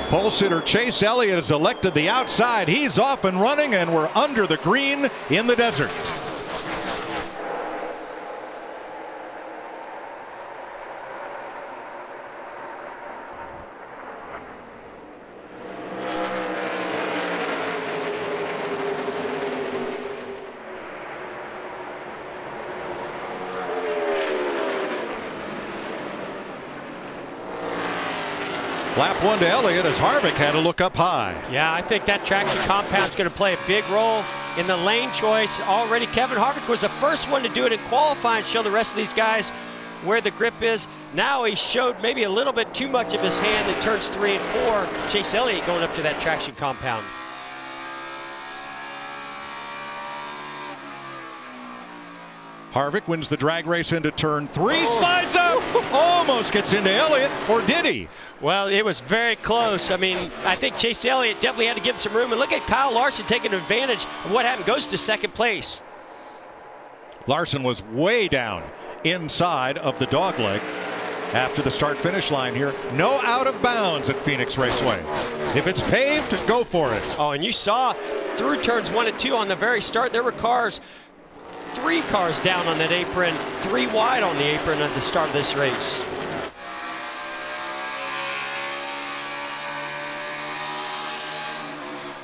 Pole sitter Chase Elliott has elected the outside. He's off and running, and we're under the green in the desert. Lap 1 to Elliott as Harvick had to look up high. Yeah, I think that traction compound is going to play a big role in the lane choice. Already Kevin Harvick was the first one to do it in qualifying, show the rest of these guys where the grip is. Now he showed maybe a little bit too much of his hand in turns 3 and 4. Chase Elliott going up to that traction compound. Harvick wins the drag race into turn 3, slides up, almost gets into Elliott, or did he? Well, it was very close. I mean, I think Chase Elliott definitely had to give him some room. And look at Kyle Larson taking advantage of what happened, goes to second place. Larson was way down inside of the dogleg after the start-finish line here. No out of bounds at Phoenix Raceway. If it's paved, go for it. Oh, and you saw through turns 1 and 2 on the very start, there were cars, 3 cars down on that apron, 3 wide on the apron at the start of this race.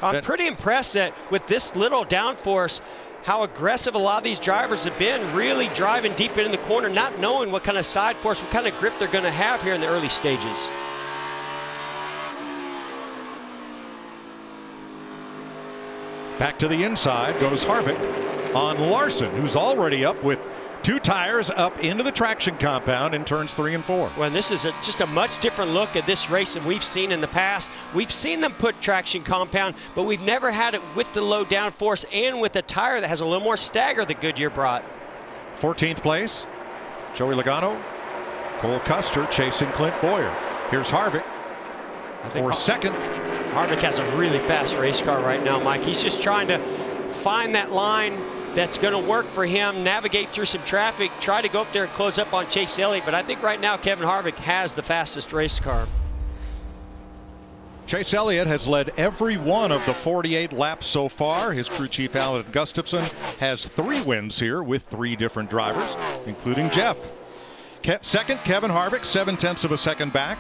I'm pretty impressed that with this little downforce, how aggressive a lot of these drivers have been, really driving deep in the corner, not knowing what kind of side force, what kind of grip they're going to have here in the early stages. Back to the inside goes Harvick on Larson, who's already up with 2 tires up into the traction compound in turns 3 and 4. Well, this is just a much different look at this race than we've seen in the past. We've seen them put traction compound, but we've never had it with the low downforce and with a tire that has a little more stagger that Goodyear brought. 14th place, Joey Logano, Cole Custer chasing Clint Boyer. Here's Harvick for second. Harvick has a really fast race car right now, Mike. He's just trying to find that line that's going to work for him, navigate through some traffic, try to go up there and close up on Chase Elliott. But I think right now Kevin Harvick has the fastest race car. Chase Elliott has led every one of the 48 laps so far. His crew chief Alan Gustafson has 3 wins here with 3 different drivers, including Jeff. Second, Kevin Harvick, 0.7 of a second back.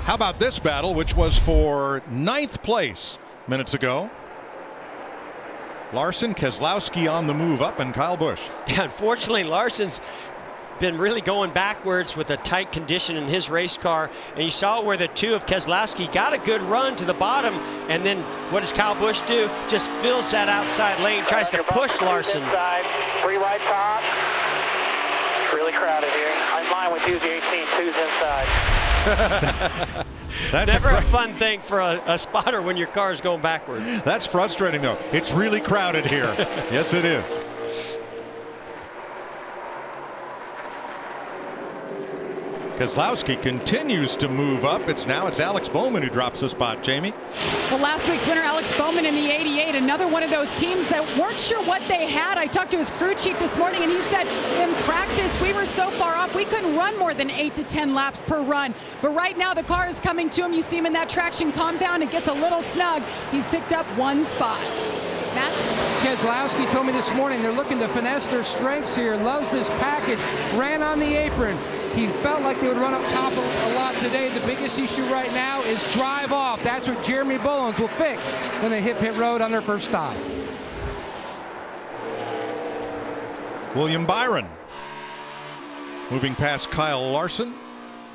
How about this battle, which was for 9th place minutes ago? Larson, Keselowski on the move up, and Kyle Busch. Yeah, unfortunately, Larson's been really going backwards with a tight condition in his race car. And you saw where the 2 of Keselowski got a good run to the bottom. And then what does Kyle Busch do? Just fills that outside lane, tries to push Larson. Inside, 3 wide top. It's really crowded here. I'm line with 2's 18, 2's inside. That's never a fun thing for a spotter when your car is going backwards. That's frustrating, though. It's really crowded here. Yes, it is. Keselowski continues to move up. It's Alex Bowman who drops a spot, Jamie. Well, last week's winner, Alex Bowman in the 88, another one of those teams that weren't sure what they had. I talked to his crew chief this morning, and he said in practice we were so far off we couldn't run more than 8 to 10 laps per run. But right now the car is coming to him. You see him in that traction compound. It gets a little snug. He's picked up 1 spot. Matt? Keselowski told me this morning they're looking to finesse their strengths here. Loves this package. Ran on the apron. He felt like they would run up top a lot today. The biggest issue right now is drive off. That's what Jeremy Bullins will fix when they hit pit road on their first stop. William Byron moving past Kyle Larson.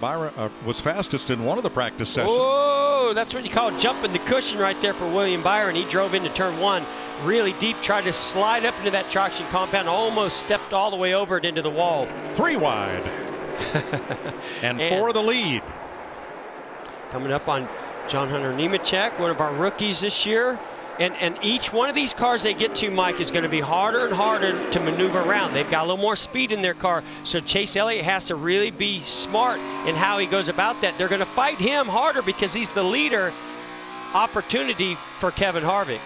Byron was fastest in one of the practice sessions. Oh, that's what you call jumping the cushion right there for William Byron. He drove into turn 1 really deep, tried to slide up into that traction compound, almost stepped all the way over it into the wall. 3 wide. and for the lead. Coming up on John Hunter Nemechek, one of our rookies this year. And each one of these cars they get to, Mike, is going to be harder and harder to maneuver around. They've got a little more speed in their car. So Chase Elliott has to really be smart in how he goes about that. They're going to fight him harder because he's the leader. Opportunity for Kevin Harvick.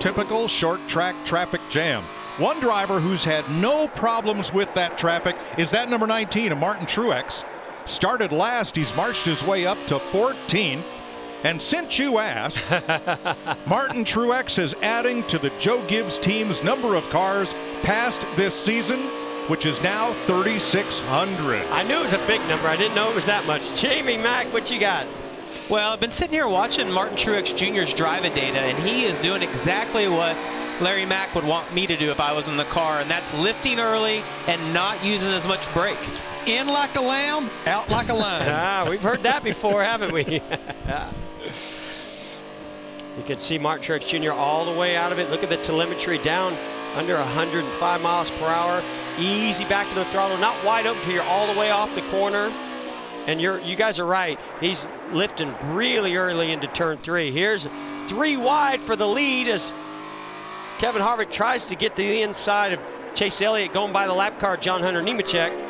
typical short track traffic jam. One driver who's had no problems with that traffic is that number 19, Martin Truex. Started last, he's marched his way up to 14th. And since you asked, Martin Truex is adding to the Joe Gibbs team's number of cars passed this season, which is now 3,600. I knew it was a big number. I didn't know it was that much. Jamie Mack, what you got? Well, I've been sitting here watching Martin Truex Jr.'s driving data, and he is doing exactly what Larry Mack would want me to do if I was in the car, and that's lifting early and not using as much brake. In like a lamb, out like a lion. We've heard that before, haven't we? You can see Martin Truex Jr. all the way out of it. Look at the telemetry down under 105 miles per hour. Easy back to the throttle, not wide open till you're all the way off the corner. And you guys are right. He's lifting really early into turn 3. Here's 3 wide for the lead as Kevin Harvick tries to get to the inside of Chase Elliott going by the lap car, John Hunter Nemechek.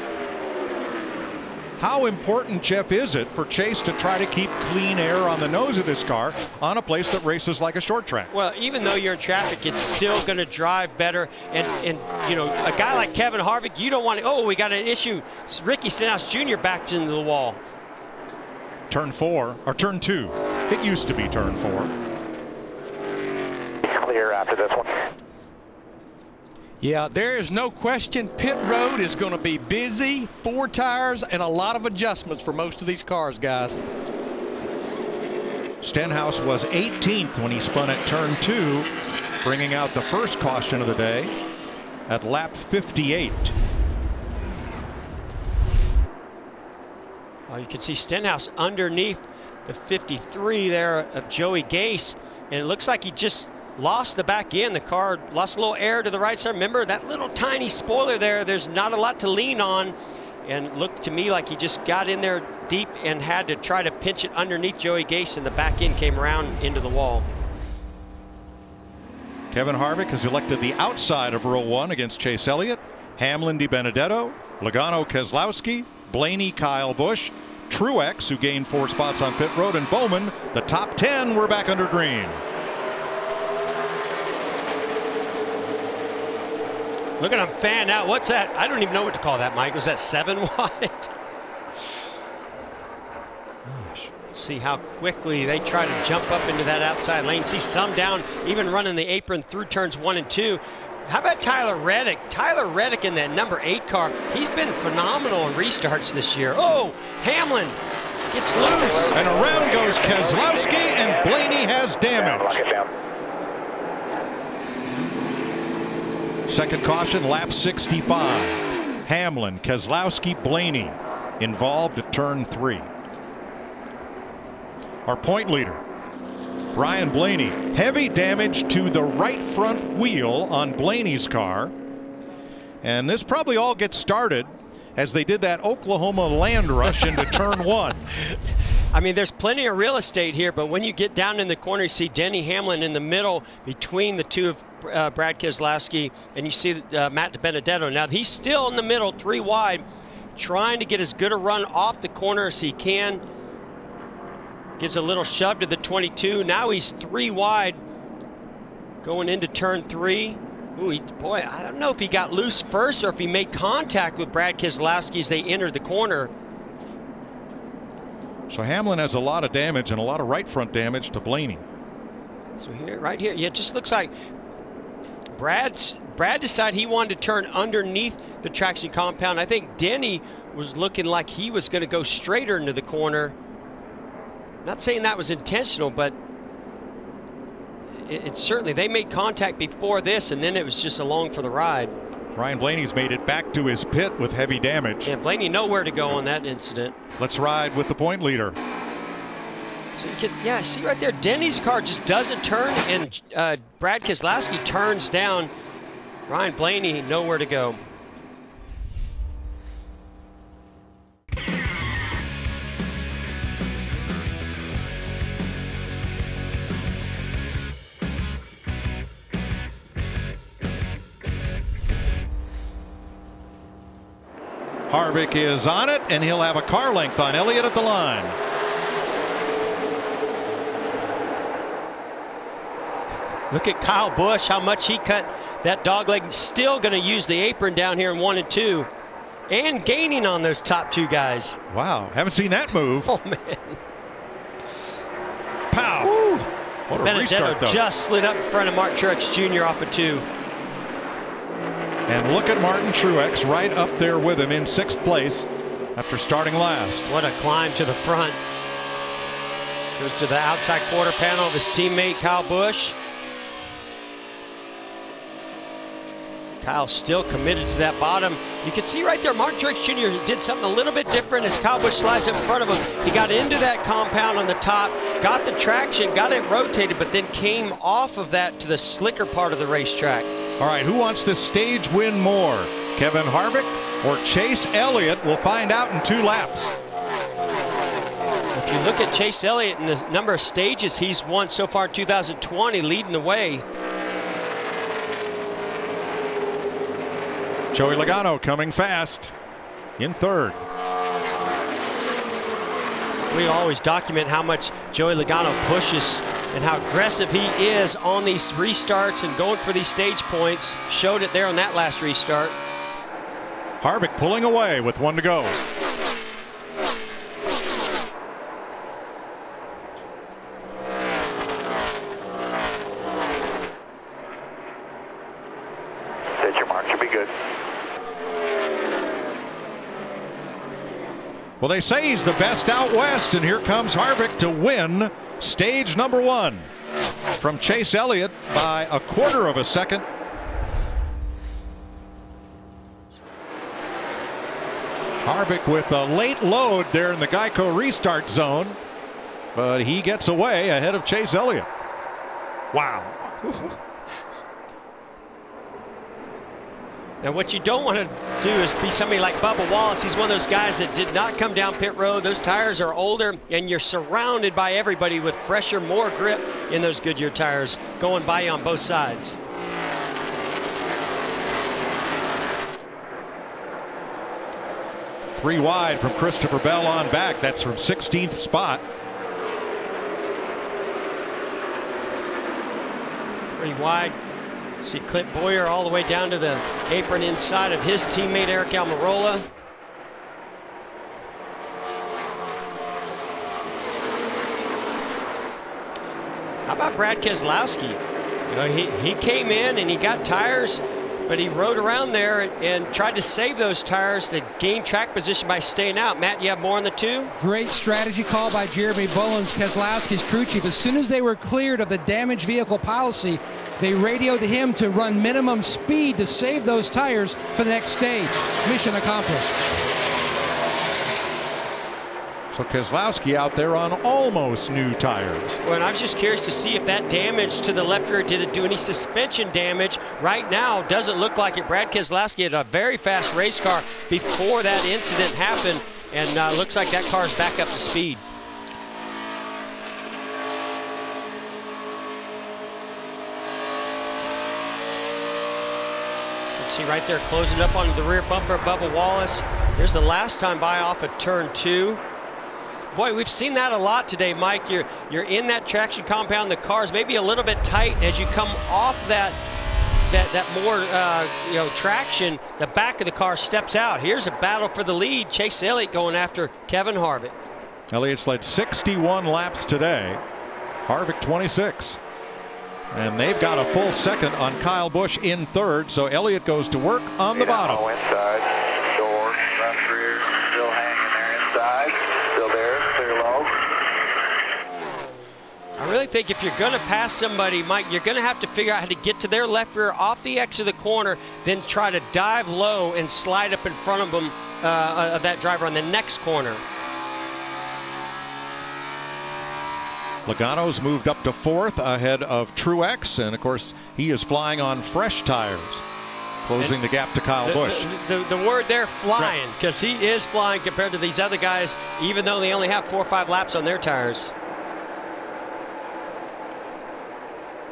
How important, Jeff, is it for Chase to try to keep clean air on the nose of this car on a place that races like a short track? Well, even though you're in traffic, it's still going to drive better. And you know, a guy like Kevin Harvick, you don't want to, oh, we got an issue. Ricky Stenhouse Jr. backed into the wall. Turn 4, or turn 2. It used to be turn 4. Clear after this one. Yeah, there is no question pit road is going to be busy, 4 tires, and a lot of adjustments for most of these cars, guys. Stenhouse was 18th when he spun at turn 2, bringing out the first caution of the day at lap 58. Well, you can see Stenhouse underneath the 53 there of Joey Gase, and it looks like he just lost the back end. The car lost a little air to the right side. Remember that little tiny spoiler there? There's not a lot to lean on, and it looked to me like he just got in there deep and had to try to pinch it underneath Joey Gase, and the back end came around into the wall. Kevin Harvick has elected the outside of row 1 against Chase Elliott, Hamlin DiBenedetto, Logano Keselowski, Blaney Kyle Busch, Truex, who gained 4 spots on pit road, and Bowman. The top 10 were back under green. Look at him fan out. What's that? I don't even know what to call that, Mike. Was that 7 wide? Let's see how quickly they try to jump up into that outside lane. See some down, even running the apron through turns 1 and 2. How about Tyler Reddick? Tyler Reddick in that number 8 car. He's been phenomenal in restarts this year. Oh, Hamlin gets loose. And around goes Keselowski, and Blaney has damage. Second caution, lap 65. Hamlin, Keselowski, Blaney involved at turn 3. Our point leader, Brian Blaney. Heavy damage to the right front wheel on Blaney's car. And this probably all gets started as they did that Oklahoma land rush into turn 1. I mean, there's plenty of real estate here, but when you get down in the corner, you see Denny Hamlin in the middle between the two of Brad Keselowski, and you see Matt DiBenedetto. Now, he's still in the middle, 3 wide, trying to get as good a run off the corner as he can. Gives a little shove to the 22. Now he's 3 wide going into turn 3. Ooh, boy, I don't know if he got loose first or if he made contact with Brad Keselowski as they entered the corner. So Hamlin has a lot of damage and a lot of right front damage to Blaney. So here, right here, yeah, it just looks like Brad decided he wanted to turn underneath the traction compound. I think Denny was looking like he was going to go straighter into the corner. Not saying that was intentional, but it certainly, they made contact before this, and then it was just along for the ride. Ryan Blaney's made it back to his pit with heavy damage. Yeah, Blaney nowhere to go on that incident. Let's ride with the point leader. So you can, yeah, see right there, Denny's car just doesn't turn, and Brad Keselowski turns down. Ryan Blaney nowhere to go. Harvick is on it, and he'll have a car length on Elliott at the line. Look at Kyle Busch, how much he cut that dog leg. Still going to use the apron down here in 1 and 2. And gaining on those top 2 guys. Wow, haven't seen that move. Oh, man. Pow. Woo. What a Benedetto restart, though. just slid up in front of Mark Truex Jr. off of 2. And look at Martin Truex right up there with him in 6th place after starting last. What a climb to the front. Goes to the outside quarter panel of his teammate Kyle Busch. Kyle still committed to that bottom. You can see right there, Martin Truex Jr. did something a little bit different as Kyle Busch slides up in front of him. He got into that compound on the top, got the traction, got it rotated, but then came off of that to the slicker part of the racetrack. All right, who wants this stage win more? Kevin Harvick or Chase Elliott? We'll find out in 2 laps. If you look at Chase Elliott and the number of stages he's won so far in 2020, leading the way. Joey Logano coming fast in 3rd. We always document how much Joey Logano pushes and how aggressive he is on these restarts and going for these stage points. Showed it there on that last restart. Harvick pulling away with 1 to go. Set your mark, should be good. Well, they say he's the best out west, and here comes Harvick to win stage number 1 from Chase Elliott by a 1/4 of a second. Harvick with a late load there in the Geico restart zone, but he gets away ahead of Chase Elliott. Wow. Now, what you don't want to do is be somebody like Bubba Wallace. He's one of those guys that did not come down pit road. Those tires are older, and you're surrounded by everybody with fresher, more grip in those Goodyear tires going by you on both sides. Three wide from Christopher Bell on back. That's from 16th spot. 3 wide. See Clint Boyer all the way down to the apron inside of his teammate Eric Almirola. How about Brad Keselowski? You know, he came in and he got tires, but he rode around there and tried to save those tires to gain track position by staying out. Matt, you have more on the 2? Great strategy call by Jeremy Bullins, Keselowski's crew chief. As soon as they were cleared of the damaged vehicle policy, they radioed to him to run minimum speed to save those tires for the next stage. Mission accomplished. So Keselowski out there on almost new tires. Well, and I was just curious to see if that damage to the left rear, did it do any suspension damage? Right now, doesn't look like it. Brad Keselowski had a very fast race car before that incident happened, and looks like that car's back up to speed. See right there, closing up on the rear bumper, Bubba Wallace. Here's the last time by off of turn 2. Boy, we've seen that a lot today, Mike. You're in that traction compound. The car's maybe a little bit tight as you come off that more traction. The back of the car steps out. Here's a battle for the lead. Chase Elliott going after Kevin Harvick. Elliott's led 61 laps today. Harvick 26. And they've got a full second on Kyle Busch in 3rd, so Elliott goes to work on the bottom. Inside, door, run through, still hanging there inside, still there, clear low. I really think if you're going to pass somebody, Mike, you're going to have to figure out how to get to their left rear off the X of the corner, then try to dive low and slide up in front of them, of that driver on the next corner. Logano's moved up to 4th ahead of Truex, and of course he is flying on fresh tires, closing the gap to Kyle Busch. The word there, flying, because he is flying compared to these other guys, even though they only have 4 or 5 laps on their tires.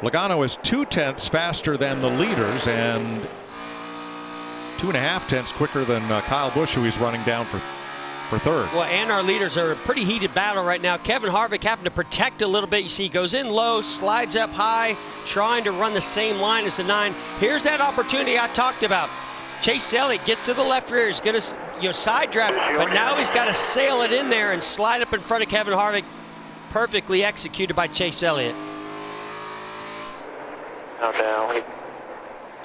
Logano is 2/10 faster than the leaders and 2.5 tenths quicker than Kyle Busch, who he's running down for for third. Well, and our leaders are in a pretty heated battle right now. Kevin Harvick having to protect a little bit. You see, he goes in low, slides up high, trying to run the same line as the 9. Here's that opportunity I talked about. Chase Elliott gets to the left rear. He's going to side draft, but now he's got to sail it in there and slide up in front of Kevin Harvick. Perfectly executed by Chase Elliott.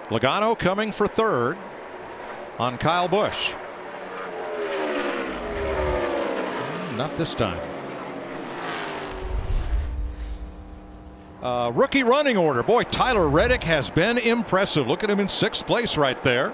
Logano coming for third on Kyle Busch. Not this time. Rookie running order. Boy, Tyler Reddick has been impressive. Look at him in 6th place right there.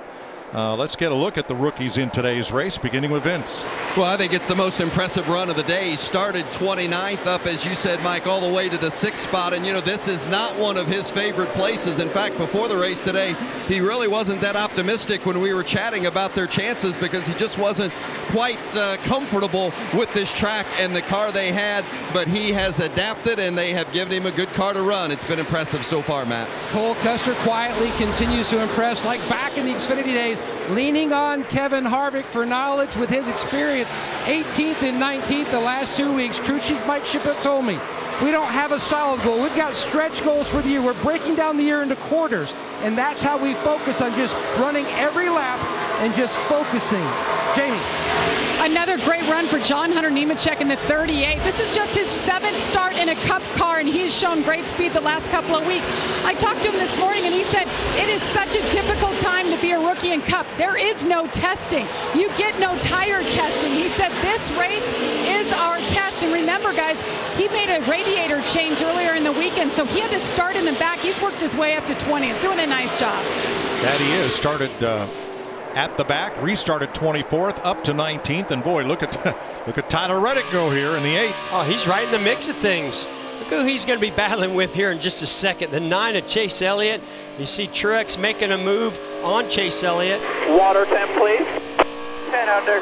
Let's get a look at the rookies in today's race, beginning with Vince. Well, I think it's the most impressive run of the day. He started 29th up, as you said, Mike, all the way to the 6th spot. And, you know, this is not one of his favorite places. In fact, before the race today, he really wasn't that optimistic when we were chatting about their chances because he just wasn't quite comfortable with this track and the car they had. But he has adapted, and they have given him a good car to run. It's been impressive so far, Matt. Cole Custer quietly continues to impress, like back in the Xfinity days, leaning on Kevin Harvick for knowledge with his experience. 18th and 19th the last 2 weeks. Crew Chief Mike Shippett told me, we don't have a solid goal. We've got stretch goals for the year. We're breaking down the year into quarters, and that's how we focus on just running every lap and just focusing. Jamie. Another great run for John Hunter Nemechek in the 38. This is just his 7th start in a Cup car, and he's shown great speed the last couple of weeks. I talked to him this morning, and he said it is such a difficult time to be a rookie in Cup. There is no testing. You get no tire testing. He said this race is our test. And remember, guys, he made a radiator change earlier in the weekend, so he had to start in the back. He's worked his way up to 20th, doing a nice job. That he is. Started at the back, restarted 24th up to 19th, and boy, look at Tyler Reddick go here in the 8th. Oh, he's right in the mix of things. Look who he's going to be battling with here in just a second. The 9 of Chase Elliott. You see Truex making a move on Chase Elliott. Water temp, please. 10 out there.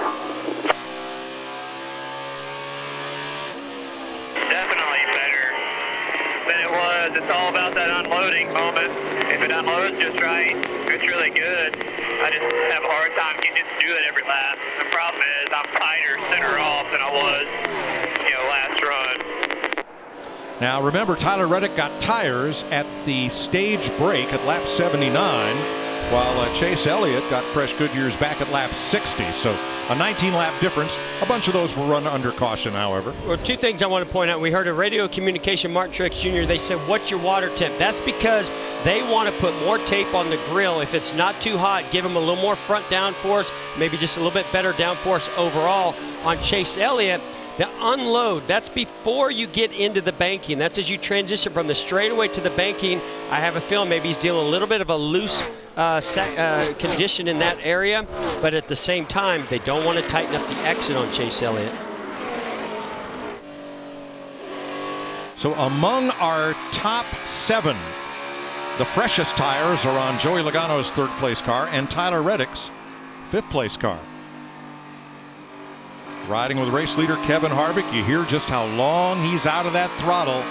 Definitely better than it was. It's all about that unloading moment. If it unloads just right, it's really good. I just have a hard time getting it to do it every lap. The problem is I'm tighter center off than I was, last run. Now remember, Tyler Reddick got tires at the stage break at lap 79, while Chase Elliott got fresh Goodyears back at lap 60. So a 19-lap difference. A bunch of those were run under caution, however. Well, 2 things I want to point out. We heard a radio communication, Martin Truex Jr., they said, what's your water temp? That's because they want to put more tape on the grill. If it's not too hot, give them a little more front downforce, maybe just a little bit better downforce overall. On Chase Elliott, the unload, that's before you get into the banking. That's as you transition from the straightaway to the banking. I have a feeling maybe he's dealing a little bit of a loose condition in that area, but at the same time, they don't want to tighten up the exit on Chase Elliott. So among our top 7, the freshest tires are on Joey Logano's 3rd place car and Tyler Reddick's 5th place car. Riding with race leader Kevin Harvick, you hear just how long he's out of that throttle.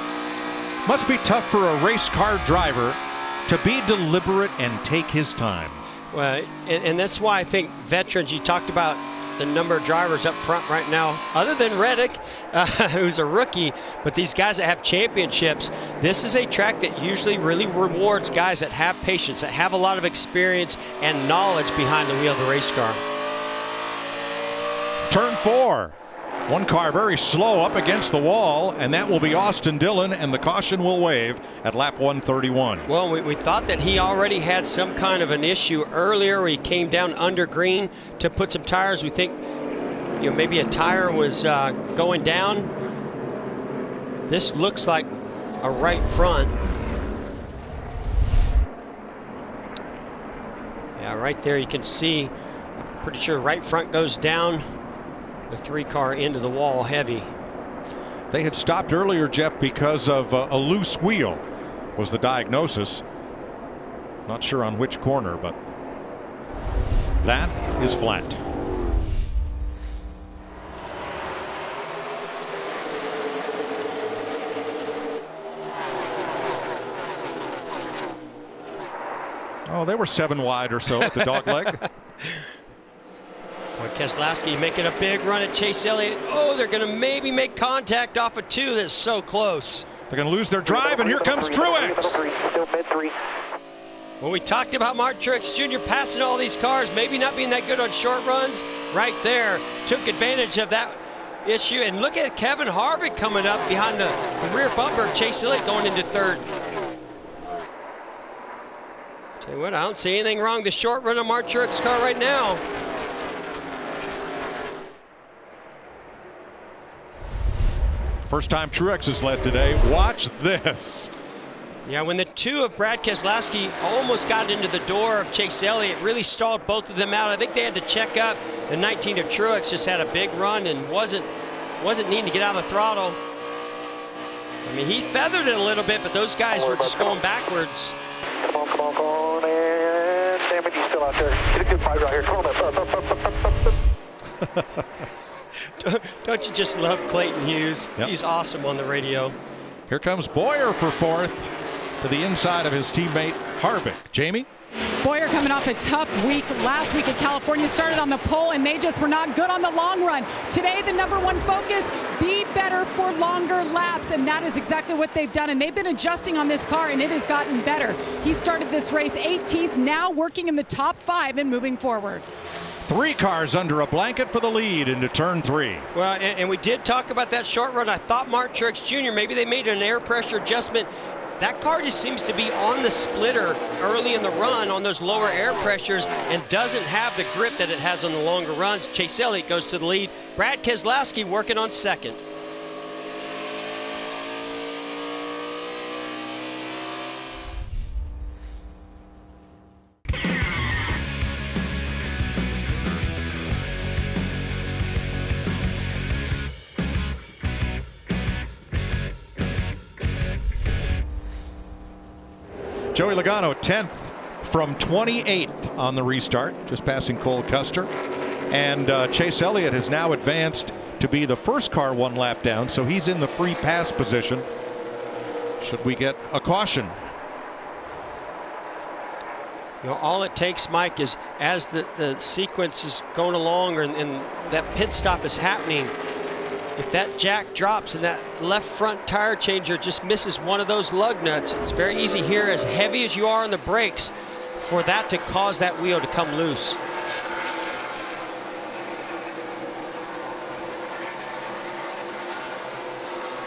Must be tough for a race car driver to be deliberate and take his time. Well, and that's why I think veterans, you talked about the number of drivers up front right now, other than Reddick, who's a rookie, but these guys that have championships, this is a track that usually really rewards guys that have patience, that have a lot of experience and knowledge behind the wheel of the race car. Turn 4. One car very slow up against the wall, and that will be Austin Dillon, and the caution will wave at lap 131. Well, we thought that he already had some kind of an issue earlier where he came down under green to put some tires. We think maybe a tire was going down. This looks like a right front. Yeah, right there you can see, pretty sure right front goes down. The 3-car into the wall heavy. They had stopped earlier, Jeff, because of a loose wheel was the diagnosis. Not sure on which corner, but that is flat. Oh, they were 7 wide or so at the dog leg. Boy, Keselowski making a big run at Chase Elliott. Oh, they're going to maybe make contact off of 2. That's so close. They're going to lose their drive, and here comes Truex. Still mid-3. When we talked about Martin Truex Jr. passing all these cars, maybe not being that good on short runs, right there took advantage of that issue. And look at Kevin Harvick coming up behind the rear bumper of Chase Elliott going into 3rd. Tell you what, I don't see anything wrong with the short run of Martin Truex car right now. First time Truex has led today. Watch this. Yeah, when the 2 of Brad Keselowski almost got into the door of Chase Elliott, really stalled both of them out. I think they had to check up. The 19 of Truex just had a big run and wasn't needing to get out of the throttle. I mean, he feathered it a little bit, but those guys were just going backwards. Come on, come on, come on, and damn it, he's still out there. Get a good fight right here. Come on, up. Don't you just love Clayton Hughes? Yep. He's awesome on the radio. Here comes Boyer for 4th to the inside of his teammate Harvick. Jamie? Boyer coming off a tough week. Last week at California, started on the pole, and they just were not good on the long run. Today, the #1 focus, be better for longer laps, and that is exactly what they've done. And they've been adjusting on this car, and it has gotten better. He started this race 18th, now working in the top 5 and moving forward. 3 cars under a blanket for the lead into turn 3. Well, and we did talk about that short run. I thought Martin Truex Jr., maybe they made an air pressure adjustment. That car just seems to be on the splitter early in the run on those lower air pressures and doesn't have the grip that it has on the longer runs. Chase Elliott goes to the lead. Brad Keselowski working on 2nd. Joey Logano 10th from 28th on the restart, just passing Cole Custer. And Chase Elliott has now advanced to be the first car 1 lap down, so he's in the free pass position. Should we get a caution? You know, all it takes, Mike, is as the sequence is going along and that pit stop is happening, if that jack drops and that left front tire changer just misses one of those lug nuts, it's very easy here, as heavy as you are on the brakes, for that to cause that wheel to come loose.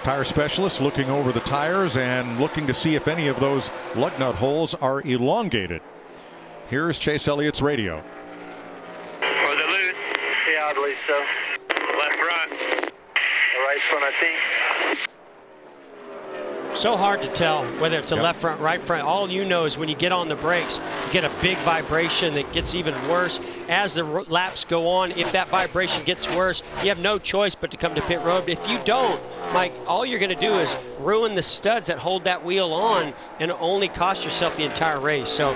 Tire specialist looking over the tires and looking to see if any of those lug nut holes are elongated. Here's Chase Elliott's radio. Was it loose? Yeah, I believe so. Left front. Right front, I think. So hard to tell whether it's a left front, right front. All you know is when you get on the brakes, you get a big vibration that gets even worse as the laps go on. If that vibration gets worse, you have no choice but to come to pit road. If you don't, Mike, all you're going to do is ruin the studs that hold that wheel on and only cost yourself the entire race. So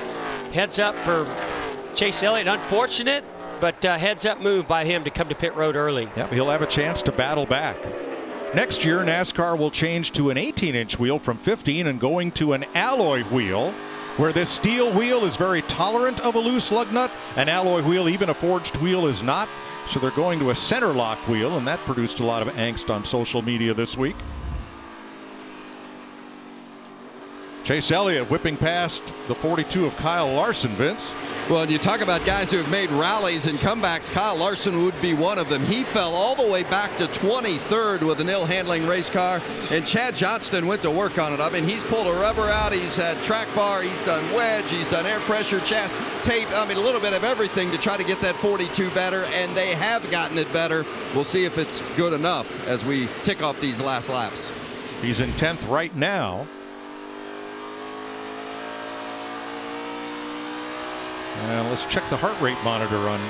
heads up for Chase Elliott. Unfortunate, but heads up move by him to come to pit road early. Yep, he'll have a chance to battle back. Next year, NASCAR will change to an 18-inch wheel from 15 and going to an alloy wheel, where this steel wheel is very tolerant of a loose lug nut. An alloy wheel, even a forged wheel, is not. So they're going to a center lock wheel, and that produced a lot of angst on social media this week. Chase Elliott whipping past the 42 of Kyle Larson, Vince. Well, and you talk about guys who have made rallies and comebacks. Kyle Larson would be one of them. He fell all the way back to 23rd with an ill-handling race car, and Chad Johnston went to work on it. I mean, he's pulled a rubber out, he's had track bar, he's done wedge, he's done air pressure, chassis, tape, I mean, a little bit of everything to try to get that 42 better, and they have gotten it better. We'll see if it's good enough as we tick off these last laps. He's in 10th right now. Let's check the heart rate monitor on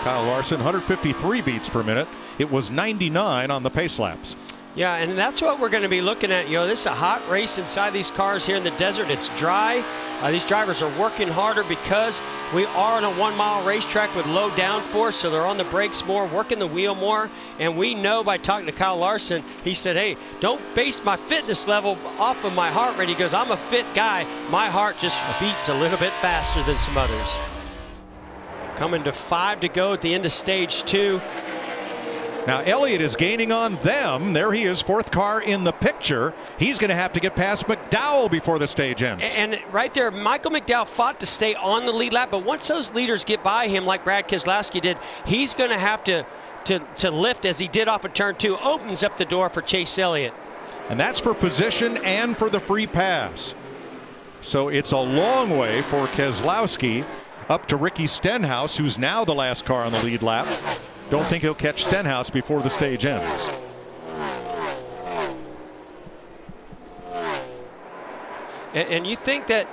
Kyle Larson. 153 beats per minute. It was 99 on the pace laps. Yeah, and that's what we're going to be looking at. You know, this is a hot race inside these cars here in the desert. It's dry. These drivers are working harder because we are on a 1-mile racetrack with low downforce, so they're on the brakes more, working the wheel more. And we know by talking to Kyle Larson, he said, hey, don't base my fitness level off of my heart rate. He goes, I'm a fit guy. My heart just beats a little bit faster than some others. Coming to 5 to go at the end of stage 2. Now Elliott is gaining on them. There he is, 4th car in the picture. He's going to have to get past McDowell before the stage ends. And right there, Michael McDowell fought to stay on the lead lap, but once those leaders get by him like Brad Keselowski did, he's going to have to lift as he did off of turn 2. Opens up the door for Chase Elliott. And that's for position and for the free pass. So it's a long way for Keselowski up to Ricky Stenhouse, who's now the last car on the lead lap. Don't think he'll catch Stenhouse before the stage ends. And you think that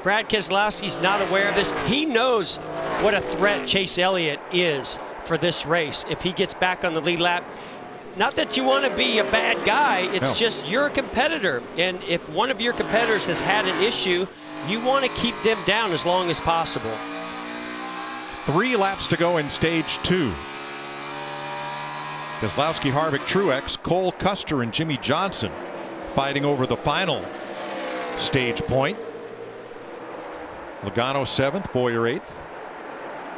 Brad Keselowski's not aware of this? He knows what a threat Chase Elliott is for this race if he gets back on the lead lap. Not that you want to be a bad guy, it's just you're a competitor. And if one of your competitors has had an issue, you want to keep them down as long as possible. 3 laps to go in stage 2. Keselowski, Harvick, Truex, Cole Custer, and Jimmy Johnson fighting over the final stage point. Logano 7th, Bowyer 8th.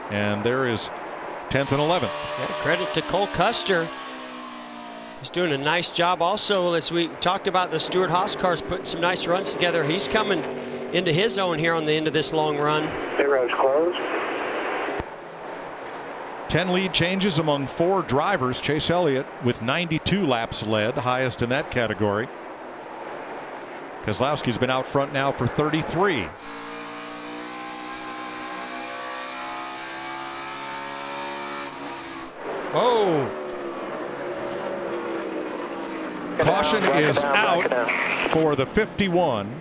And there is 10th and 11th. Yeah, credit to Cole Custer. He's doing a nice job. Also, as we talked about, the Stewart-Haas cars putting some nice runs together. He's coming into his own here on the end of this long run. Pit road's closed. 10 lead changes among 4 drivers. Chase Elliott with 92 laps led, highest in that category. Keselowski's been out front now for 33. Oh. Caution is out for the 51.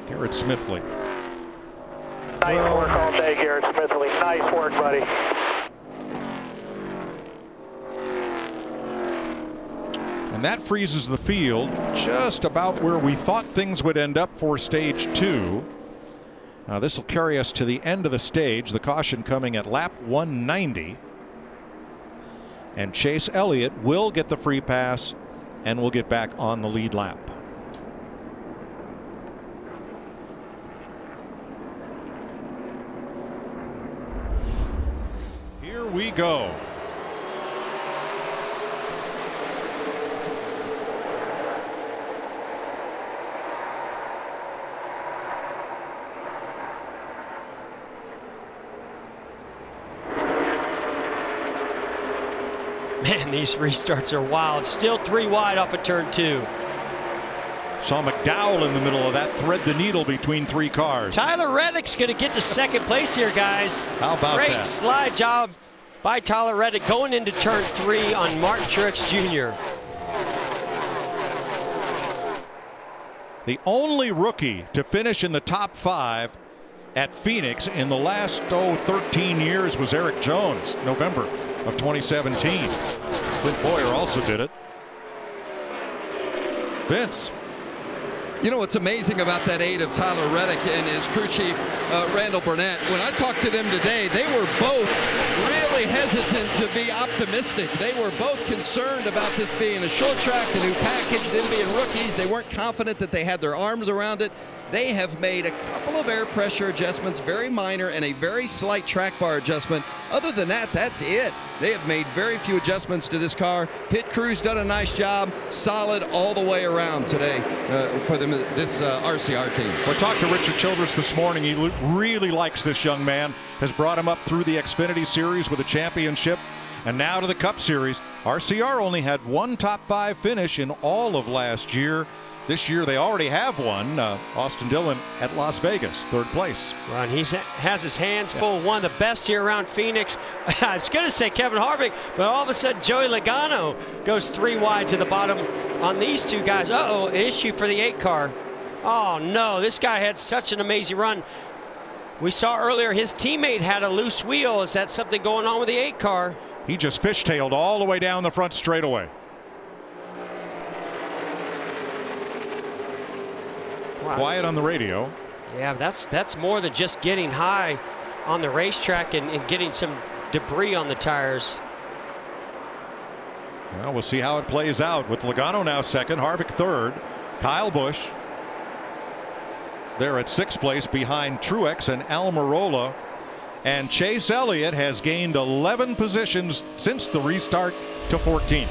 Garrett Smithley. Nice work all day, Garrett Smithley. Nice work, buddy. And that freezes the field just about where we thought things would end up for stage 2. Now this will carry us to the end of the stage. The caution coming at lap 190. And Chase Elliott will get the free pass and will get back on the lead lap. Here we go. Man, these restarts are wild. Still 3 wide off of turn 2. Saw McDowell in the middle of that, thread the needle between 3 cars. Tyler Reddick's going to get to 2nd place here, guys. How about that? Great slide job by Tyler Reddick going into turn 3 on Martin Truex Jr. The only rookie to finish in the top 5 at Phoenix in the last 13 years was Eric Jones, November of 2017. Clint Bowyer also did it. Vince. You know what's amazing about that 8 of Tyler Reddick and his crew chief Randall Burnett, when I talked to them today, they were both really hesitant to be optimistic. They were both concerned about this being a short track, the new package, them being rookies. They weren't confident that they had their arms around it. They have made a couple of air pressure adjustments, very minor, and a very slight track bar adjustment. Other than that, that's it. They have made very few adjustments to this car. Pit crew's done a nice job, solid all the way around today for them, this RCR team. We talked to Richard Childress this morning. He really likes this young man, has brought him up through the Xfinity Series with a championship, and now to the Cup Series. RCR only had 1 top 5 finish in all of last year. This year they already have one. Austin Dillon at Las Vegas, 3rd place. Well, he has his hands full. One of the best here around Phoenix. I was going to say Kevin Harvick, but all of a sudden Joey Logano goes 3 wide to the bottom on these 2 guys. Uh-oh, an issue for the 8 car. Oh, no, this guy had such an amazing run. We saw earlier his teammate had a loose wheel. Is that something going on with the 8 car? He just fishtailed all the way down the front straightaway. Wow. Quiet on the radio. Yeah, that's more than just getting high on the racetrack and getting some debris on the tires. Well, we'll see how it plays out with Logano now 2nd, Harvick 3rd, Kyle Busch there at 6th place behind Truex and Almirola And Chase Elliott has gained 11 positions since the restart to 14th.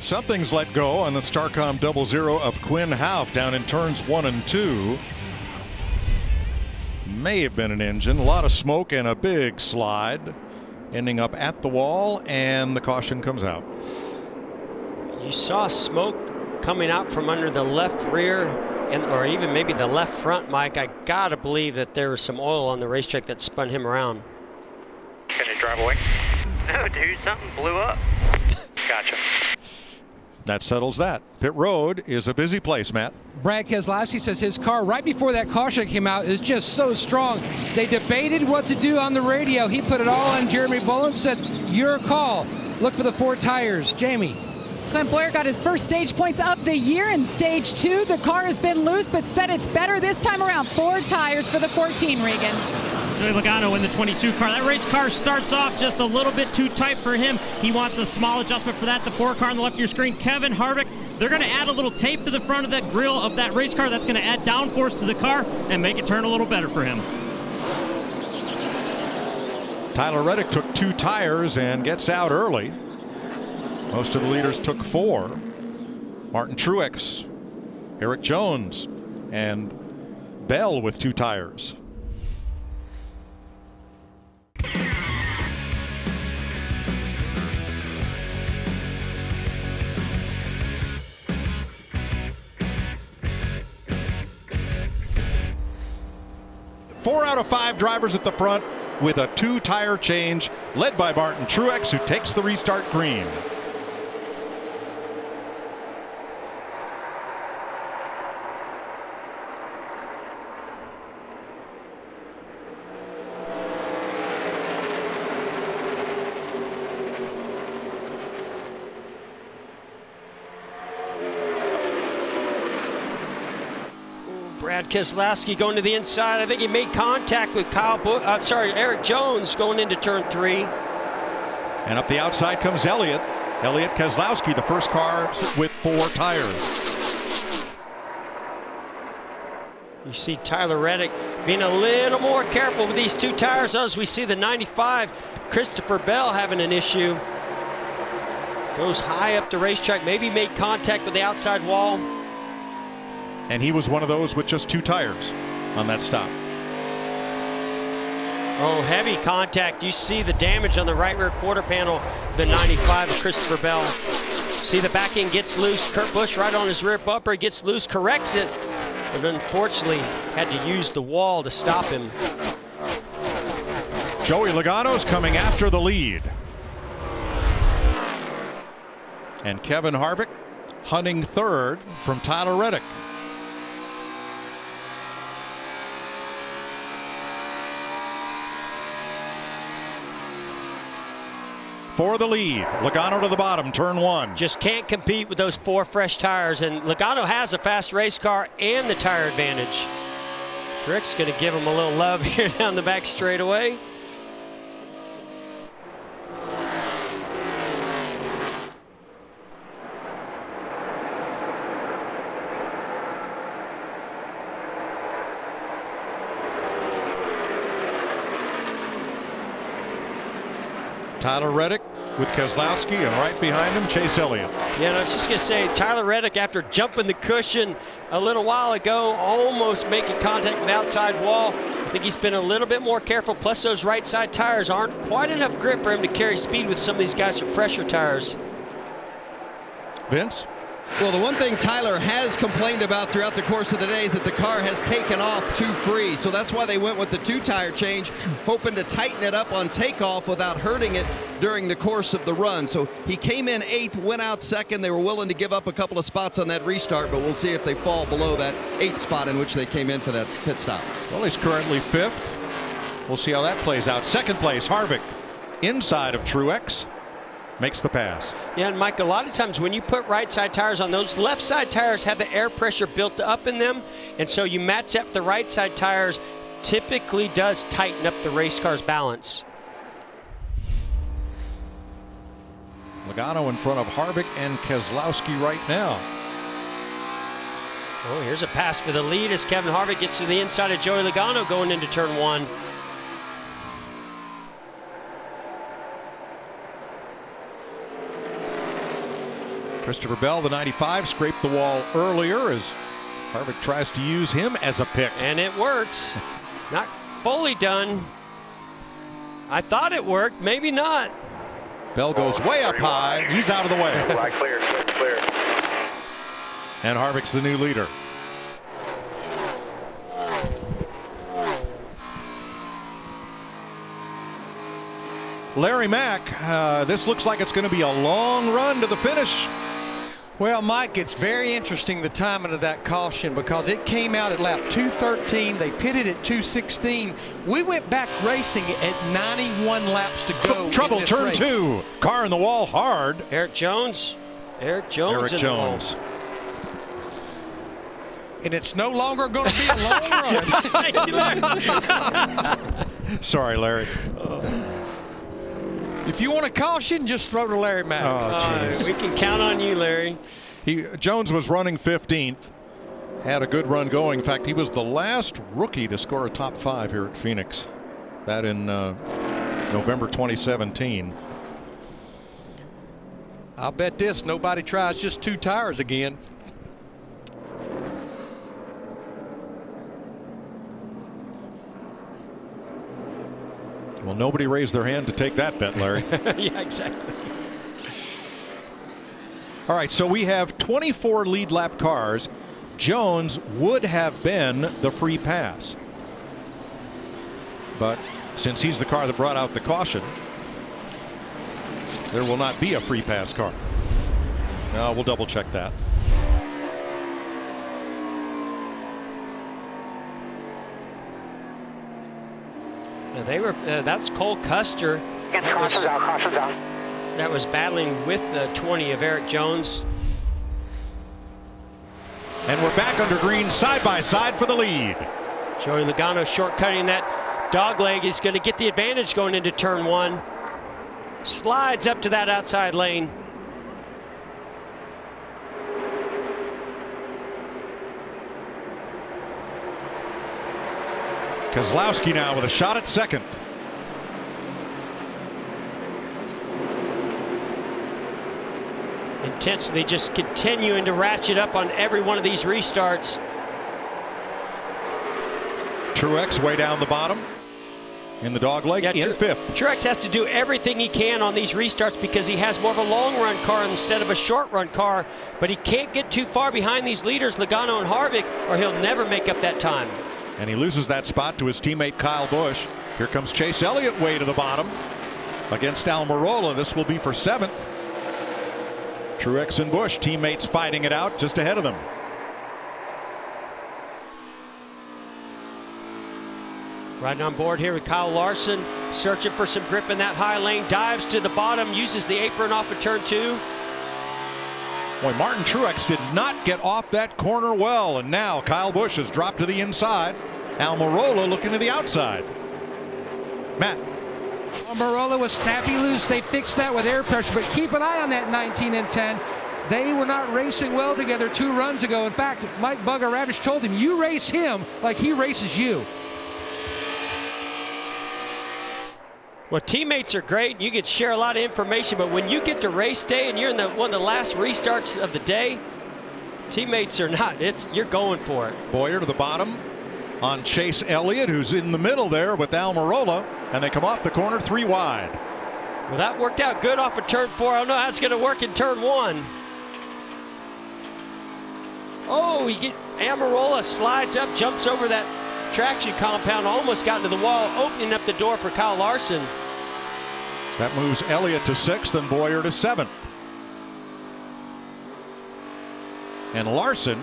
Something's let go on the Starcom 00 of Quinn Houff down in turns 1 and 2. May have been an engine. A lot of smoke and a big slide, ending up at the wall, and the caution comes out. You saw smoke coming out from under the left rear, or even maybe the left front, Mike. I gotta believe that there was some oil on the racetrack that spun him around. Can you drive away? No, dude, something blew up. Gotcha. That settles that. Pit road is a busy place, Matt. Brad Keselowski says his car right before that caution came out is just so strong. They debated what to do on the radio. He put it all on Jeremy Bullen, said, your call. Look for the 4 tires. Jamie. Clint Boyer got his first stage points of the year in stage 2. The car has been loose, but said it's better this time around. 4 tires for the 14, Regan. Joey Logano in the 22 car. That race car starts off just a little bit too tight for him. He wants a small adjustment for that. The 4 car on the left of your screen, Kevin Harvick. They're going to add a little tape to the front of that grill of that race car. That's going to add downforce to the car and make it turn a little better for him. Tyler Reddick took 2 tires and gets out early. Most of the leaders took 4. Martin Truex, Eric Jones, and Bell with 2 tires. Four out of 5 drivers at the front with a 2-tire change, led by Martin Truex, who takes the restart green. Brad Keselowski going to the inside. I think he made contact with Eric Jones going into turn 3. And up the outside comes Elliott. Elliott Keselowski, the first car with 4 tires. You see Tyler Reddick being a little more careful with these 2 tires. As we see the 95, Christopher Bell having an issue. Goes high up the racetrack, maybe made contact with the outside wall. And he was one of those with just 2 tires on that stop. Oh, heavy contact. You see the damage on the right rear quarter panel, the 95 of Christopher Bell. See the back end gets loose. Kurt Busch right on his rear bumper. He gets loose, corrects it, but unfortunately had to use the wall to stop him. Joey Logano's coming after the lead. And Kevin Harvick hunting 3rd from Tyler Reddick. For the lead, Logano to the bottom, turn 1. Just can't compete with those 4 fresh tires, and Logano has a fast race car and the tire advantage. Truex going to give him a little love here down the back straightaway. Tyler Reddick with Keselowski, and right behind him, Chase Elliott. Yeah, and I was just going to say, Tyler Reddick, after jumping the cushion a little while ago, almost making contact with the outside wall. I think he's been a little bit more careful, plus those right side tires aren't quite enough grip for him to carry speed with some of these guys with fresher tires. Vince? Well, the one thing Tyler has complained about throughout the course of the day is that the car has taken off too free. So that's why they went with the 2-tire change, hoping to tighten it up on takeoff without hurting it during the course of the run. So he came in 8th, went out 2nd. They were willing to give up a couple of spots on that restart, but we'll see if they fall below that 8th spot in which they came in for that pit stop. Well, he's currently 5th. We'll see how that plays out. 2nd place, Harvick, inside of Truex. Makes the pass. Yeah, and Mike, a lot of times when you put right side tires on, those left side tires have the air pressure built up in them, and so you match up the right side tires, typically does tighten up the race car's balance. Logano in front of Harvick and Keselowski right now. Oh, here's a pass for the lead as Kevin Harvick gets to the inside of Joey Logano going into turn 1. Christopher Bell, the 95, scraped the wall earlier as Harvick tries to use him as a pick. And it works. Not fully done. I thought it worked, maybe not. Bell goes way up high. He's out of the way. Clear, clear. And Harvick's the new leader. Larry Mack, this looks like it's going to be a long run to the finish. Well, Mike, it's very interesting the timing of that caution because it came out at lap 213. They pitted at 216. We went back racing at 91 laps to go. Trouble, turn race. 2. Car in the wall hard. Eric Jones. Eric Jones. And it's no longer going to be a long run. Sorry, Larry. If you want a caution, just throw to Larry Mack. Oh, we can count on you, Larry. Jones was running 15th. Had a good run going. In fact, he was the last rookie to score a top 5 here at Phoenix. That in November 2017. I'll bet this, nobody tries just 2 tires again. Well, nobody raised their hand to take that bet, Larry. Yeah, exactly. All right, so we have 24 lead lap cars. Jones would have been the free pass. But since he's the car that brought out the caution, there will not be a free pass car. No, we'll double check that. They were. That's Cole Custer. Caution's out, caution's out. That was battling with the 20 of Eric Jones. And we're back under green side by side for the lead. Joey Logano shortcutting that dog leg. He's going to get the advantage going into turn 1. Slides up to that outside lane. Kozlowski now with a shot at second. Intensely just continuing to ratchet up on every one of these restarts. Truex way down the bottom in the dog leg, in 5th. Truex has to do everything he can on these restarts because he has more of a long run car instead of a short run car, but he can't get too far behind these leaders, Logano and Harvick, or he'll never make up that time. And he loses that spot to his teammate Kyle Busch. Here comes Chase Elliott way to the bottom against Almirola. This will be for 7th. Truex and Busch, teammates fighting it out just ahead of them. Riding on board here with Kyle Larson, searching for some grip in that high lane, dives to the bottom, uses the apron off of turn 2. Boy, Martin Truex did not get off that corner well, and now Kyle Busch has dropped to the inside. Almirola looking to the outside. Matt. Almirola was snappy loose. They fixed that with air pressure, but keep an eye on that 19 and 10. They were not racing well together 2 runs ago. In fact, Mike Bugger Ravish told him, you race him like he races you. Well, teammates are great. You can share a lot of information, but when you get to race day and you're in one of the last restarts of the day, teammates are not. You're going for it. Boyer to the bottom on Chase Elliott, who's in the middle there with Almirola, and they come off the corner 3 wide. Well, that worked out good off of turn 4. I don't know how it's going to work in turn 1. Oh, Almirola slides up, jumps over that traction compound, almost got into the wall, opening up the door for Kyle Larson. That moves Elliott to 6th and Boyer to 7th. And Larson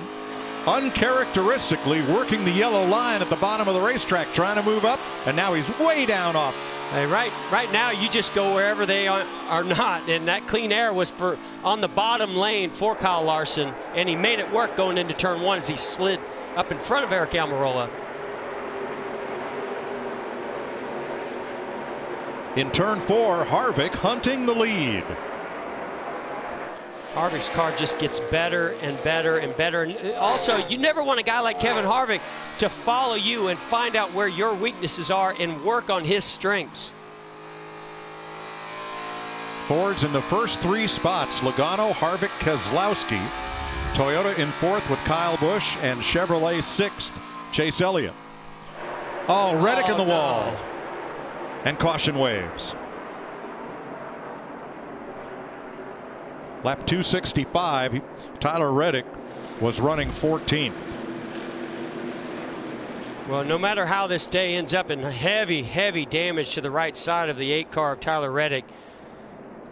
uncharacteristically working the yellow line at the bottom of the racetrack, trying to move up, and now he's way down off. Hey, right now you just go wherever they are not, and that clean air was on the bottom lane for Kyle Larson, and he made it work going into turn 1 as he slid up in front of Eric Almirola. In turn 4, Harvick hunting the lead. Harvick's car just gets better and better and better. And also, you never want a guy like Kevin Harvick to follow you and find out where your weaknesses are and work on his strengths. Fords in the first 3 spots: Logano, Harvick, Keselowski. Toyota in 4th with Kyle Busch, and Chevrolet 6th, Chase Elliott. Oh, Reddick in the wall. And caution waves. Lap 265, Tyler Reddick was running 14th. Well, no matter how this day ends up in heavy, heavy damage to the right side of the 8 car of Tyler Reddick,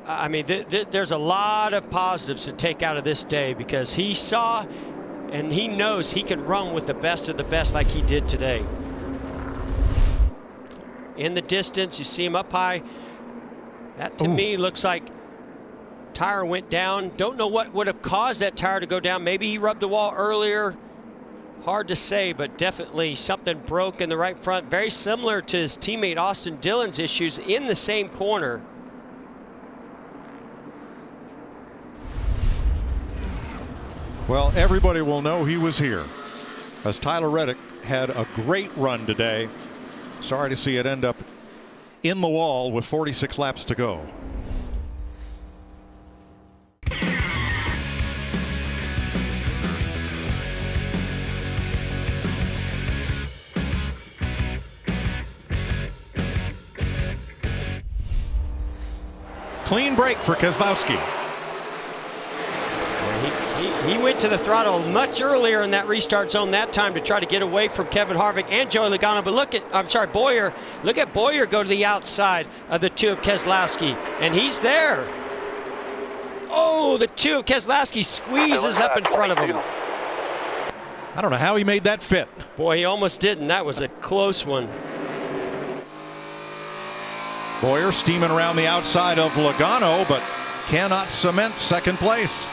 I mean, there's a lot of positives to take out of this day, because he saw and he knows he can run with the best of the best like he did today. In the distance, you see him up high. That to me looks like tire went down. Don't know what would have caused that tire to go down. Maybe he rubbed the wall earlier. Hard to say, but definitely something broke in the right front. Very similar to his teammate Austin Dillon's issues in the same corner. Well, everybody will know he was here, as Tyler Reddick had a great run today. Sorry to see it end up in the wall with 46 laps to go. Clean break for Keselowski. He went to the throttle much earlier in that restart zone that time to try to get away from Kevin Harvick and Joey Logano. But look at, Bowyer. Look at Bowyer go to the outside of the 2 of Keselowski, and he's there. Oh, the 2 of Keselowski squeezes up in front of him. I don't know how he made that fit. Boy, he almost didn't. That was a close one. Bowyer steaming around the outside of Logano, but cannot cement second place,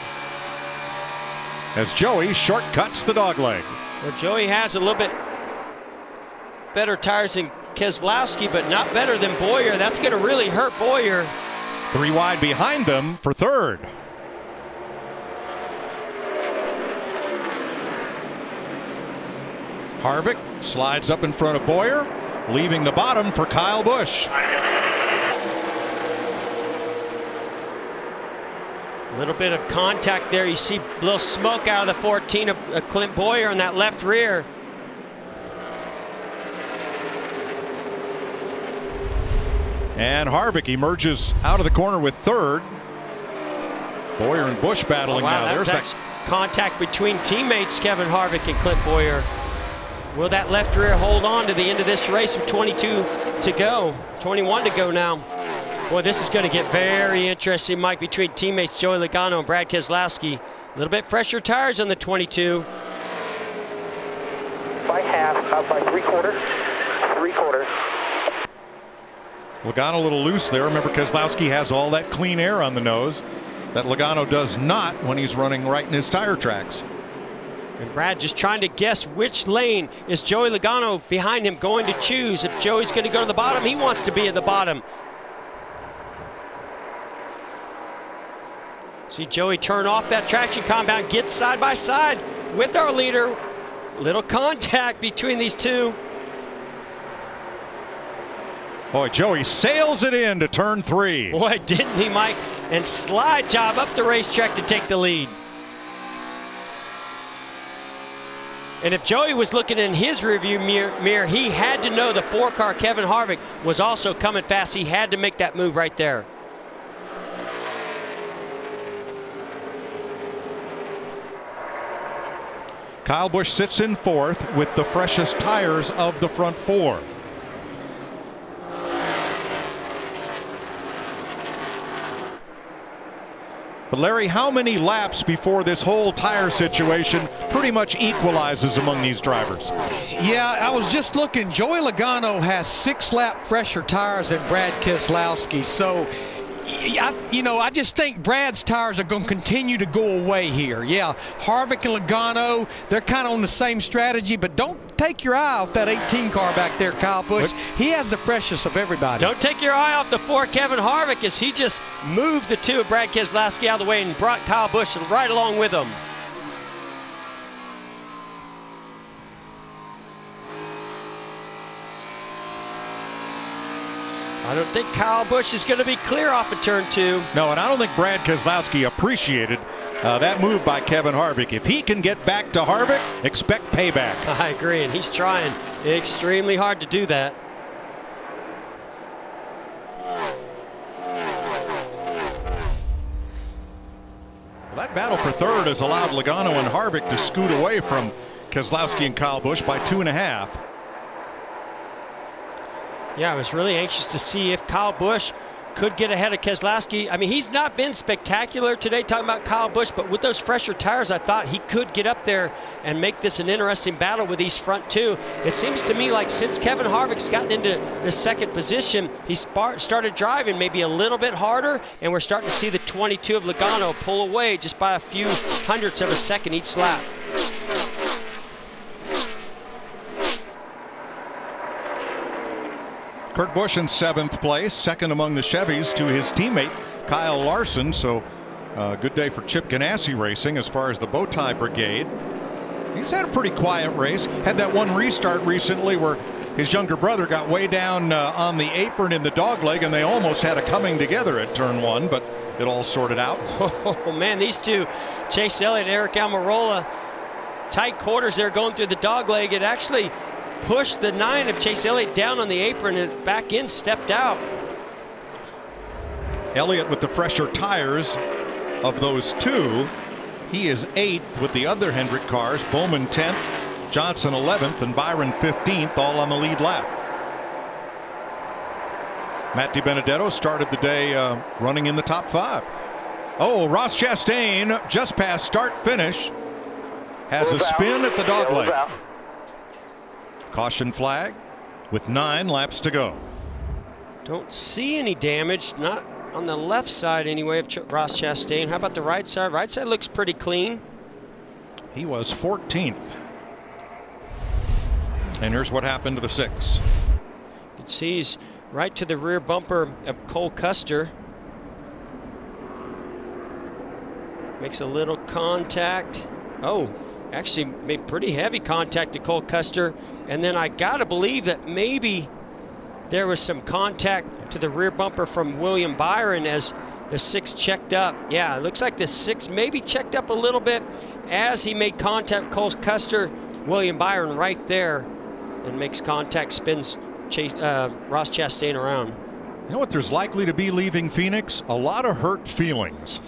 as Joey shortcuts the dogleg. Well, Joey has a little bit better tires than Keselowski, but not better than Bowyer. That's going to really hurt Bowyer. 3 wide behind them for 3rd. Harvick slides up in front of Bowyer, leaving the bottom for Kyle Busch. A little bit of contact there. You see a little smoke out of the 14 of Clint Bowyer on that left rear. And Harvick emerges out of the corner with 3rd. Bowyer and Busch battling now. There's that contact between teammates, Kevin Harvick and Clint Bowyer. Will that left rear hold on to the end of this race with 22 to go, 21 to go now? Boy, this is going to get very interesting, Mike, between teammates Joey Logano and Brad Keselowski. A little bit fresher tires on the 22. By half, out by 3/4. 3/4. Logano a little loose there. Remember, Keselowski has all that clean air on the nose that Logano does not when he's running right in his tire tracks. And Brad just trying to guess which lane is Joey Logano behind him going to choose. If Joey's going to go to the bottom, he wants to be at the bottom. See Joey turn off that traction compound, get side by side with our leader. Little contact between these 2. Boy, Joey sails it in to turn 3. Boy, didn't he, Mike? And slide job up the racetrack to take the lead. And if Joey was looking in his rearview mirror, he had to know the 4 car Kevin Harvick was also coming fast. He had to make that move right there. Kyle Busch sits in 4th with the freshest tires of the front 4. But Larry, how many laps before this whole tire situation pretty much equalizes among these drivers? Yeah, I was just looking. Joey Logano has 6 lap fresher tires than Brad Keselowski. So, I just think Brad's tires are going to continue to go away here. Yeah, Harvick and Logano, they're kind of on the same strategy, but don't take your eye off that 18 car back there, Kyle Busch. He has the freshest of everybody. Don't take your eye off the 4 Kevin Harvick, as he just moved the 2 of Brad Keselowski out of the way and brought Kyle Busch right along with him. I don't think Kyle Busch is going to be clear off of turn 2. No, and I don't think Brad Keselowski appreciated that move by Kevin Harvick. If he can get back to Harvick, expect payback. I agree, and he's trying extremely hard to do that. Well, that battle for third has allowed Logano and Harvick to scoot away from Keselowski and Kyle Busch by 2.5. Yeah, I was really anxious to see if Kyle Busch could get ahead of Keselowski. I mean, he's not been spectacular today, talking about Kyle Busch, but with those fresher tires, I thought he could get up there and make this an interesting battle with these front two. It seems to me like since Kevin Harvick's gotten into the second position, he started driving maybe a little bit harder, and we're starting to see the 22 of Logano pull away just by a few hundredths of a second each lap. Kurt Busch in 7th place, second among the Chevys to his teammate Kyle Larson. So good day for Chip Ganassi Racing as far as the bow tie brigade. He's had a pretty quiet race. Had that one restart recently where his younger brother got way down on the apron in the dogleg, and they almost had a coming together at turn 1, but it all sorted out. Oh man, these two, Chase Elliott, Eric Almirola, tight quarters there going through the dogleg. It actually pushed the 9 of Chase Elliott down on the apron, and back in stepped out. Elliott with the fresher tires of those two. He is 8th with the other Hendrick cars. Bowman 10th, Johnson 11th, and Byron 15th, all on the lead lap. Matt DiBenedetto started the day running in the top 5. Oh, Ross Chastain just past start finish. Has a spin at the dogleg. Caution flag with 9 laps to go. Don't see any damage, not on the left side anyway of Ross Chastain. How about the right side? Right side looks pretty clean. He was 14th. And here's what happened to the 6. You can see he's right to the rear bumper of Cole Custer. Makes a little contact. Oh, actually made pretty heavy contact to Cole Custer. And then I gotta believe that maybe there was some contact to the rear bumper from William Byron as the 6 checked up. Yeah, it looks like the 6 maybe checked up a little bit as he made contact with Cole Custer. William Byron right there and makes contact, spins Ross Chastain around. You know what there's likely to be leaving Phoenix? A lot of hurt feelings.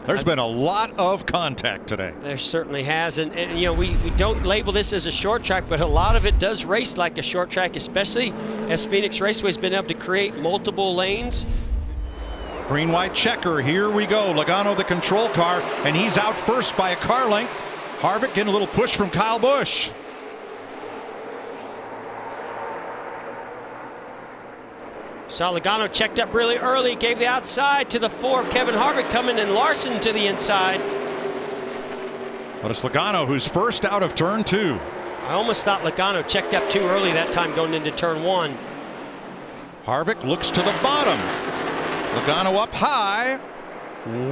There's been a lot of contact today. There certainly has, and you know, we don't label this as a short track, but a lot of it does race like a short track, especially as Phoenix Raceway's been able to create multiple lanes. Green-white checker, here we go. Logano the control car, and he's out first by a car length. Harvick getting a little push from Kyle Busch. Saw Logano checked up really early, gave the outside to the 4 of Kevin Harvick coming, and Larson to the inside. But it's Logano who's first out of turn 2. I almost thought Logano checked up too early that time going into turn 1. Harvick looks to the bottom. Logano up high.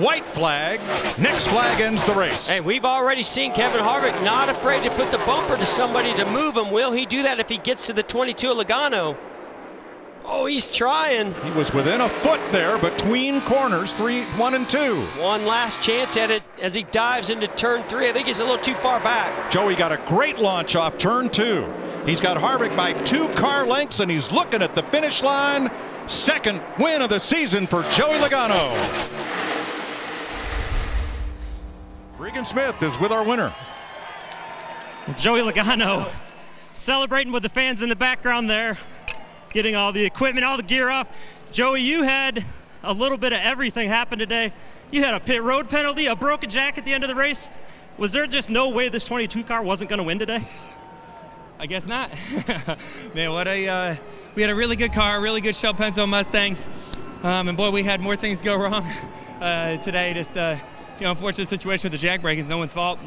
White flag. Next flag ends the race. Hey, we've already seen Kevin Harvick not afraid to put the bumper to somebody to move him. Will he do that if he gets to the 22 of Logano? Oh, he's trying. He was within a foot there between corners 1 and 2. One last chance at it as he dives into turn 3. I think he's a little too far back. Joey got a great launch off turn 2. He's got Harvick by 2 car lengths, and he's looking at the finish line. Second win of the season for Joey Logano. Regan Smith is with our winner. Joey Logano celebrating with the fans in the background there, getting all the equipment, all the gear off. Joey, you had a little bit of everything happen today. You had a pit road penalty, a broken jack at the end of the race. Was there just no way this 22 car wasn't going to win today? I guess not. Man, we had a really good car, a really good Shell Penzo Mustang. And boy, we had more things go wrong today. Just, unfortunate situation with the jack brake is no one's fault.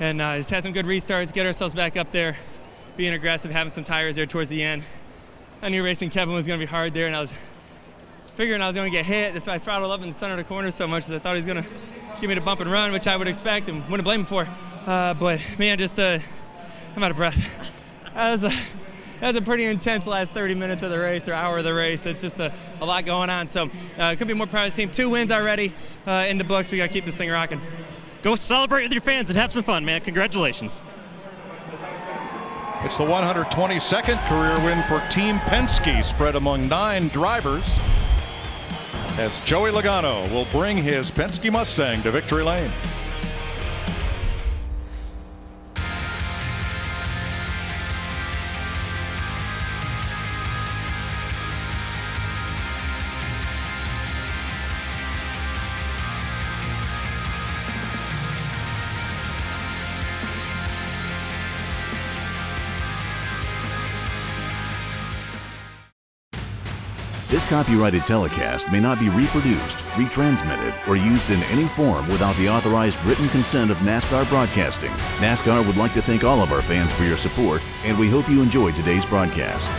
And just had some good restarts, get ourselves back up there, being aggressive, having some tires there towards the end. I knew racing Kevin was going to be hard there, and I was figuring I was going to get hit. That's why I throttled up in the center of the corner so much that I thought he was going to give me the bump and run, which I would expect and wouldn't blame him for. But man, just I'm out of breath. a pretty intense last 30 minutes of the race or hour of the race. It's just a lot going on. So couldn't be more proud of this team. 2 wins already in the books. We got to keep this thing rocking. Go celebrate with your fans and have some fun, man. Congratulations. It's the 122nd career win for Team Penske, spread among 9 drivers, as Joey Logano will bring his Penske Mustang to victory lane. This copyrighted telecast may not be reproduced, retransmitted, or used in any form without the authorized written consent of NASCAR Broadcasting. NASCAR would like to thank all of our fans for your support, and we hope you enjoyed today's broadcast.